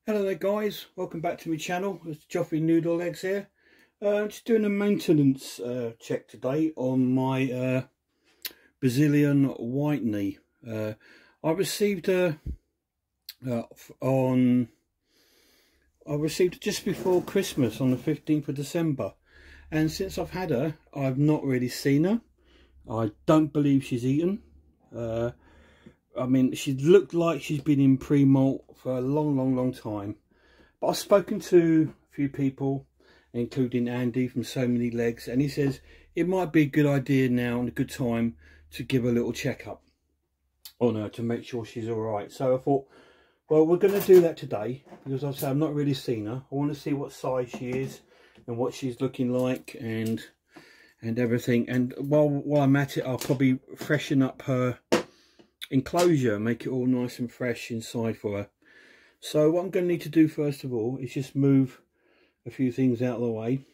Hello there guys, welcome back to my channel. It's Joffrey Noodle Eggs here. Just doing a maintenance check today on my Brazilian white knee. I received it just before Christmas on the 15th of December, and since I've had her I've not really seen her. I don't believe she's eaten. I mean, she looked like she's been in pre-molt for a long time. But I've spoken to a few people, including Andy from So Many Legs, and he says it might be a good idea now and a good time to give a little checkup on her to make sure she's all right. So I thought, well, we're going to do that today because I've not really seen her. I want to see what size she is and what she's looking like and everything. And while I'm at it, I'll probably freshen up her enclosure, make it all nice and fresh inside for her. So what I'm going to need to do first of all is just move a few things out of the way.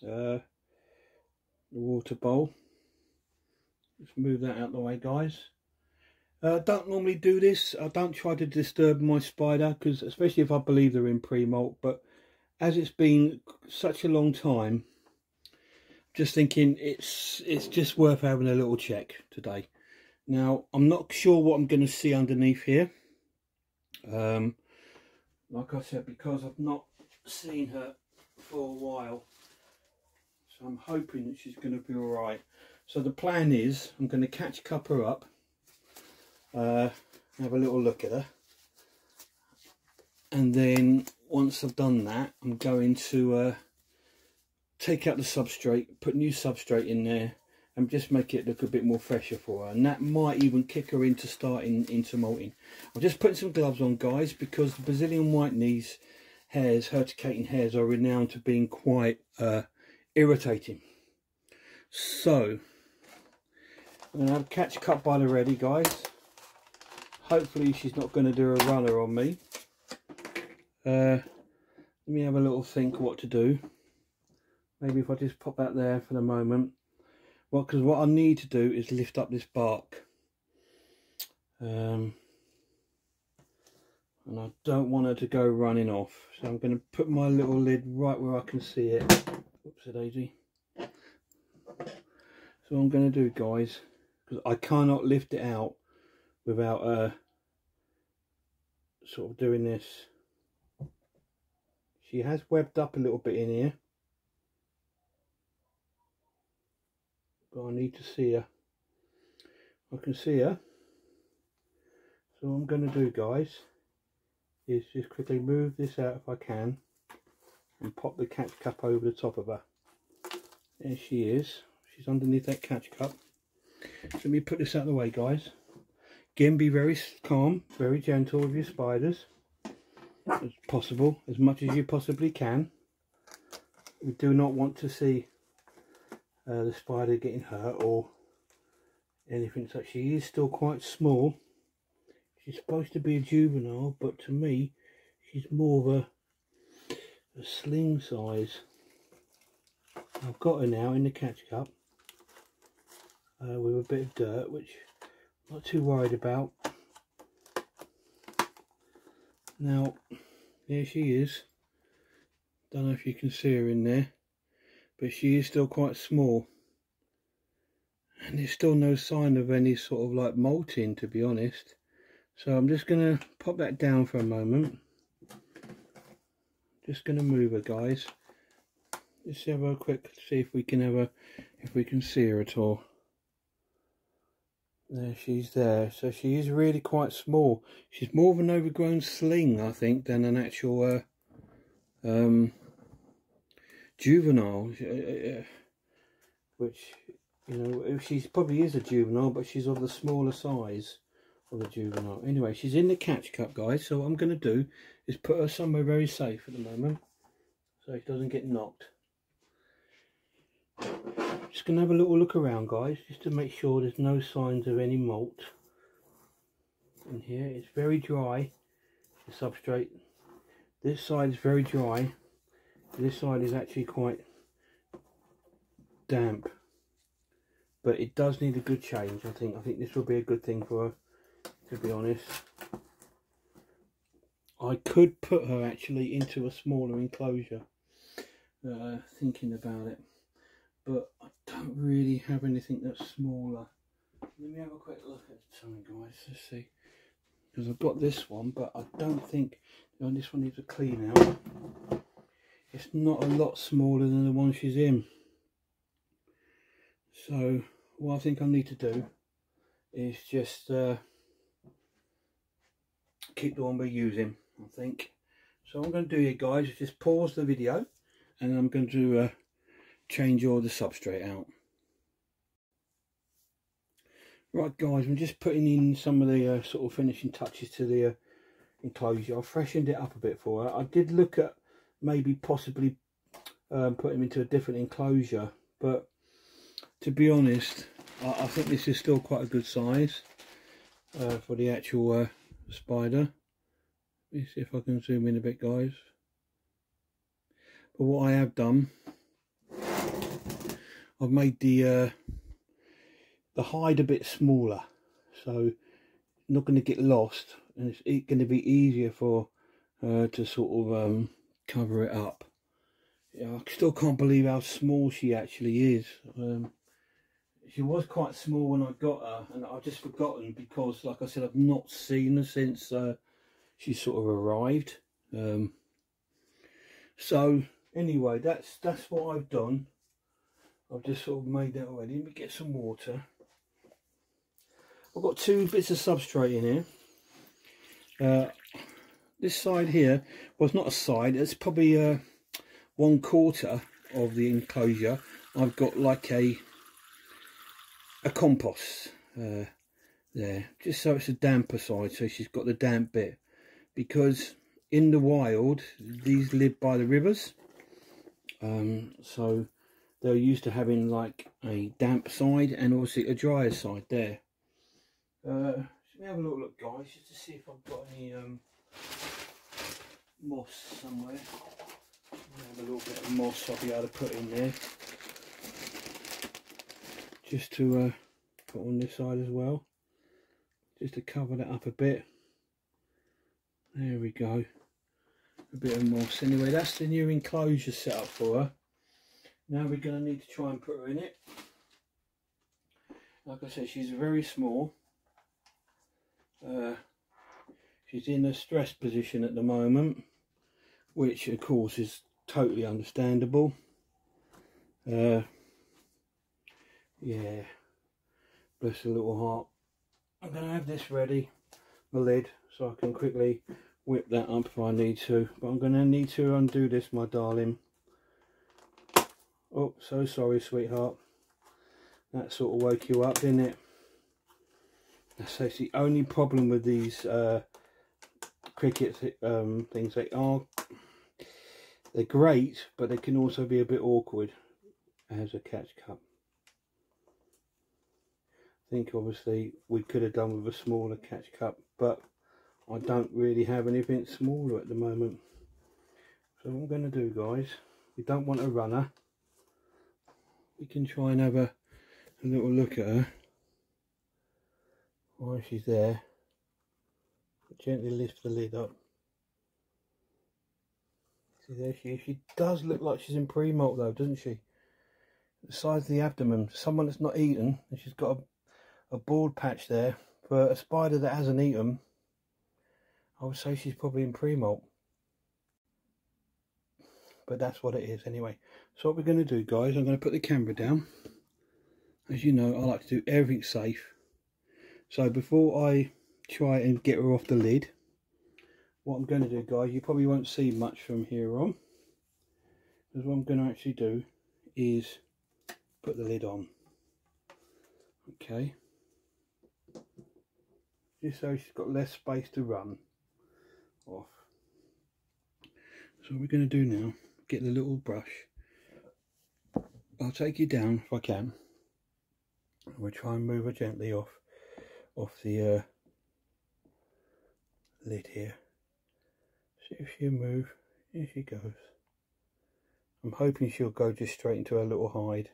The water bowl, just move that out of the way, guys. Don't normally do this. I don't try to disturb my spider, because especially if I believe they're in pre-molt, but as it's been such a long time, just thinking it's just worth having a little check today. Now, I'm not sure what I'm going to see underneath here. Like I said, because I've not seen her for a while, so I'm hoping that she's going to be all right. So the plan is I'm going to catch cup her up, have a little look at her, and then once I've done that, I'm going to take out the substrate, put new substrate in there, and just make it look a bit more fresher for her, and that might even kick her into starting into molting. I'm just putting some gloves on, guys, because the Brazilian white knees hairs, herticating hairs, are renowned to being quite irritating. So I'm going to have a catch cup by the ready, guys. Hopefully she's not going to do a runner on me. Let me have a little think what to do. Maybe if I just pop that there for the moment. Well, because what I need to do is lift up this bark, and I don't want her to go running off, so I'm going to put my little lid right where I can see it. Whoopsie daisy. So what I'm going to do, guys, because I cannot lift it out without sort of doing this. She has webbed up a little bit in here, but I need to see her. I can see her. So what I'm going to do, guys, is just quickly move this out if I can and pop the catch cup over the top of her. There she is. She's underneath that catch cup. So let me put this out of the way, guys. Again, be very calm, very gentle with your spiders as possible, as much as you possibly can. We do not want to see the spider getting hurt or anything such. She is still quite small. She's supposed to be a juvenile, but to me she's more of a sling size. I've got her now in the catch cup with a bit of dirt, which I'm not too worried about. Now there she is. Don't know if you can see her in there, but she is still quite small, and there's still no sign of any sort of like molting, to be honest. So I'm just going to pop that down for a moment. Just going to move her, guys. Let's have a quick see if we can see her at all. There, she's there. So she is really quite small. She's more of an overgrown sling, I think, than an actual juvenile. Which, you know, she probably is a juvenile, but she's of the smaller size of the juvenile. Anyway, she's in the catch cup, guys. So what I'm going to do is put her somewhere very safe at the moment, so she doesn't get knocked. Just going to have a little look around, guys, just to make sure there's no signs of any molt in here. It's very dry, the substrate. This side is very dry. This side is actually quite damp, but it does need a good change. I think this will be a good thing for her, to be honest. I could put her actually into a smaller enclosure, thinking about it, but I don't really have anything that's smaller. Let me have a quick look at something, guys. Let's see, because I've got this one, but I don't think, this one needs a clean out. It's not a lot smaller than the one she's in. So what I think I need to do is just keep the one we're using, I think. So what I'm going to do here, guys, is just pause the video, and I'm going to change all the substrate out. Right, guys, I'm just putting in some of the sort of finishing touches to the enclosure. I've freshened it up a bit for her. I did look at maybe possibly putting him into a different enclosure, but to be honest, I think this is still quite a good size for the actual spider. Let me see if I can zoom in a bit, guys. But what I have done, I've made the hide a bit smaller, so not going to get lost, and it's going to be easier for her to sort of cover it up. Yeah, I still can't believe how small she actually is. She was quite small when I got her, and I've just forgotten because, like I said, I've not seen her since she sort of arrived. So anyway, that's what I've done. I've just sort of made that already. Let me get some water. I've got 2 bits of substrate in here. This side here, well, it's not a side, it's probably 1/4 of the enclosure. I've got like a compost there, just so it's a damper side, so she's got the damp bit, because in the wild these live by the rivers, so they're used to having like a damp side and obviously a drier side there. Let me have a look, guys, just to see if I've got any moss somewhere. Have a little bit of moss I'll be able to put in there, just to put on this side as well, just to cover that up a bit. There we go, a bit of moss. Anyway, that's the new enclosure set up for her. Now we're going to need to try and put her in it. Like I said, she's very small. She's in a stress position at the moment, which of course is totally understandable. Yeah, bless her little heart. I'm going to have this ready, the lid, so I can quickly whip that up if I need to, but I'm going to need to undo this, my darling. Oh, so sorry, sweetheart. That sort of woke you up, didn't it? That's the only problem with these cricket things. They're great, but they can also be a bit awkward as a catch cup. I think obviously we could have done with a smaller catch cup, but I don't really have anything smaller at the moment. So what I'm going to do, guys, we don't want a runner. We can try and have a little look at her while she's there. Gently lift the lid up. See, there she is. She does look like she's in pre-molt though, doesn't she? The size of the abdomen. Someone that's not eaten, and she's got a bald patch there. For a spider that hasn't eaten, I would say she's probably in pre-molt. But that's what it is anyway. So what we're going to do, guys, I'm going to put the camera down. As you know, I like to do everything safe. So before I try and get her off the lid, what I'm going to do, guys, you probably won't see much from here on, because what I'm going to actually do is put the lid on. Okay, just so she's got less space to run off. So what we're going to do now, get the little brush. I'll take you down if I can. We'll try and move her gently off the lid here. See if she'll move. Here she goes. I'm hoping she'll go just straight into her little hide.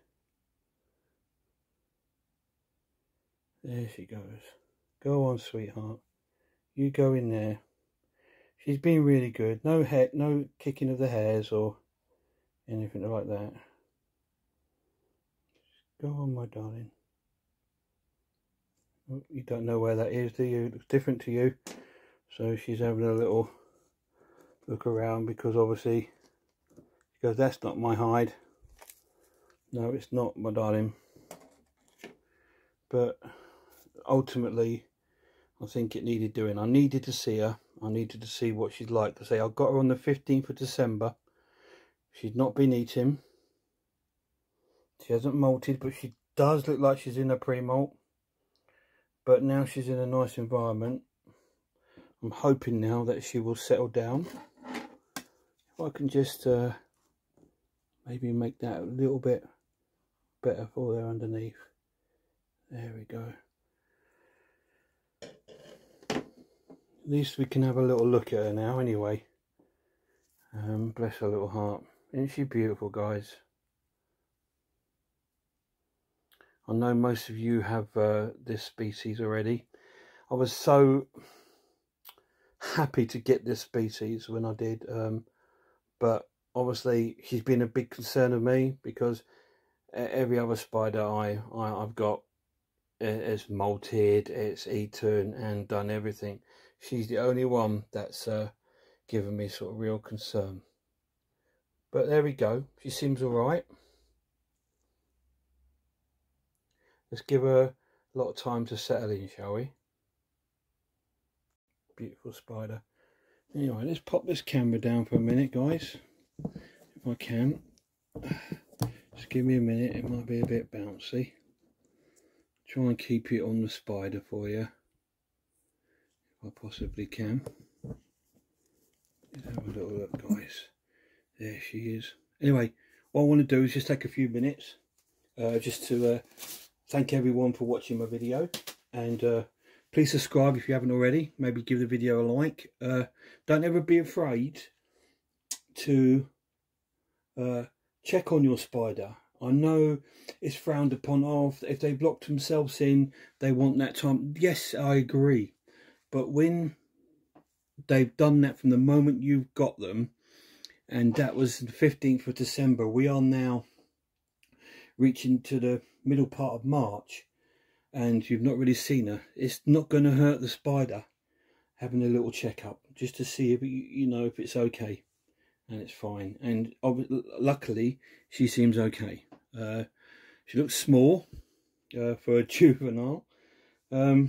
There she goes. Go on, sweetheart. You go in there. She's been really good. No kicking of the hairs or anything like that. Go on, my darling. Oh, you don't know where that is, do you? It looks different to you. So she's having a little look around, because obviously she goes, that's not my hide. No, it's not, my darling. But ultimately, I think it needed doing. I needed to see her. I needed to see what she's like. To say, I got her on the 15th of December. She's not been eating. She hasn't molted, but she does look like she's in a pre-molt. But now she's in a nice environment. I'm hoping now that she will settle down. If I can just maybe make that a little bit better for her underneath. There we go. At least we can have a little look at her now anyway. Bless her little heart. Isn't she beautiful, guys? I know most of you have this species already. I was so happy to get this species when I did. But obviously she's been a big concern of me, because every other spider I've got, it's molted, it's eaten and done everything. She's the only one that's given me sort of real concern. But there we go. She seems all right. Let's give her a lot of time to settle in, shall we? Beautiful spider. Anyway, let's pop this camera down for a minute, guys. If I can. Just give me a minute. It might be a bit bouncy. Try and keep it on the spider for you, if I possibly can. Let's have a little look, guys. There she is. Anyway, what I want to do is just take a few minutes just to thank everyone for watching my video, and please subscribe if you haven't already. Maybe give the video a like. Don't ever be afraid to check on your spider. I know it's frowned upon. Oh, if they've locked themselves in, they want that time. Yes, I agree. But when they've done that from the moment you've got them, and that was the 15th of December, we are now reaching to the middle part of March, and you've not really seen her. It's not going to hurt the spider having a little checkup just to see if you know if it's okay, and it's fine. And luckily she seems okay. She looks small for a juvenile, but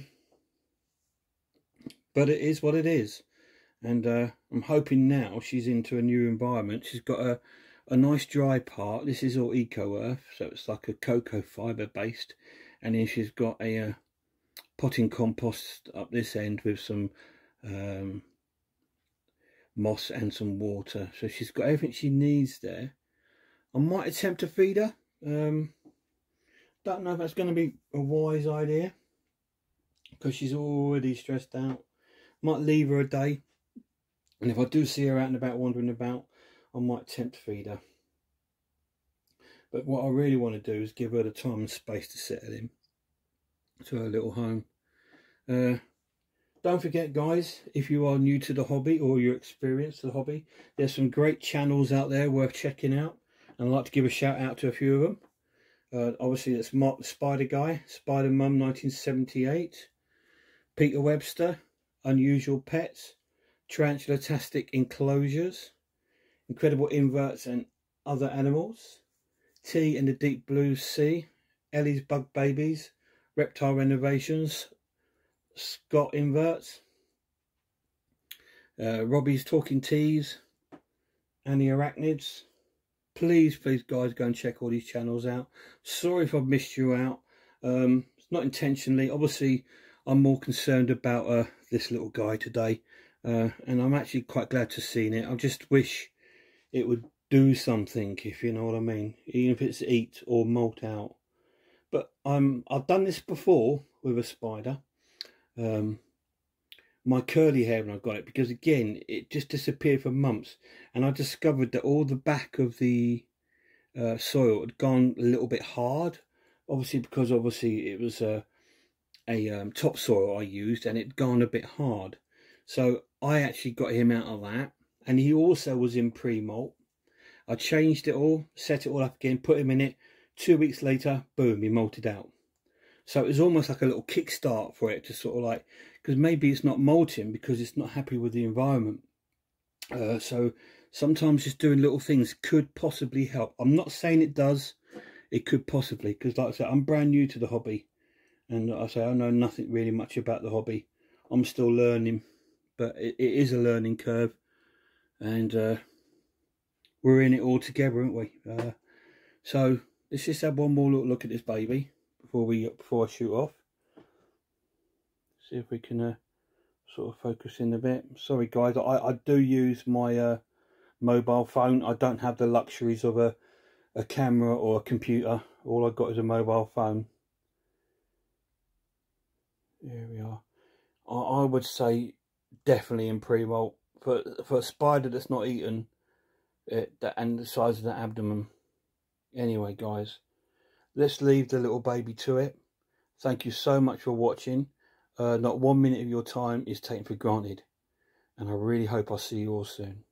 it is what it is. And I'm hoping now she's into a new environment. She's got a nice dry part. This is all eco earth, so it's like a cocoa fibre based, and then she's got a potting compost up this end with some moss and some water. So she's got everything she needs there. I might attempt to feed her. Don't know if that's going to be a wise idea, because she's already stressed out. Might leave her a day, and if I do see her out and about, wandering about, I might attempt to feed her. But what I really want to do is give her the time and space to settle in to her little home. Don't forget, guys, if you are new to the hobby or you're experienced to the hobby, there's some great channels out there worth checking out, and I'd like to give a shout out to a few of them. Obviously, that's Mark the Spider Guy, Spider Mum 1978, Peter Webster, Unusual Pets, Tarantula-tastic Enclosures, Incredible Inverts and Other Animals, Tea in the Deep Blue Sea, Ellie's Bug Babies, Reptile Renovations, Scott Inverts, Robbie's Talking Teas, and the Arachnids. Please, guys, go and check all these channels out. Sorry if I've missed you out. It's not intentionally. Obviously, I'm more concerned about this little guy today. And I'm actually quite glad to see it. I just wish it would do something, if you know what I mean. Even if it's eat or molt out. But I've done this before with a spider. My curly hair when I got it, because again it just disappeared for months, and I discovered that all the back of the soil had gone a little bit hard, obviously because it was a topsoil I used, and it'd gone a bit hard. So I actually got him out of that, and he also was in pre-molt. I changed it all, set it all up again, put him in it. 2 weeks later, boom, he molted out. So it was almost like a little kickstart for it to sort of like, because maybe it's not molting because it's not happy with the environment. So sometimes just doing little things could possibly help. I'm not saying it does. It could possibly, because like I said, I'm brand new to the hobby. And like I say, I know nothing really much about the hobby. I'm still learning, but it is a learning curve. And we're in it all together, aren't we? So let's just have one more look at this baby before I shoot off. See if we can sort of focus in a bit. Sorry guys, I do use my mobile phone. I don't have the luxuries of a camera or a computer. All I've got is a mobile phone. Here we are. I would say definitely in pre-molt for a spider that's not eaten, and the size of the abdomen. Anyway guys, let's leave the little baby to it. Thank you so much for watching. Not 1 minute of your time is taken for granted, and I really hope I see you all soon.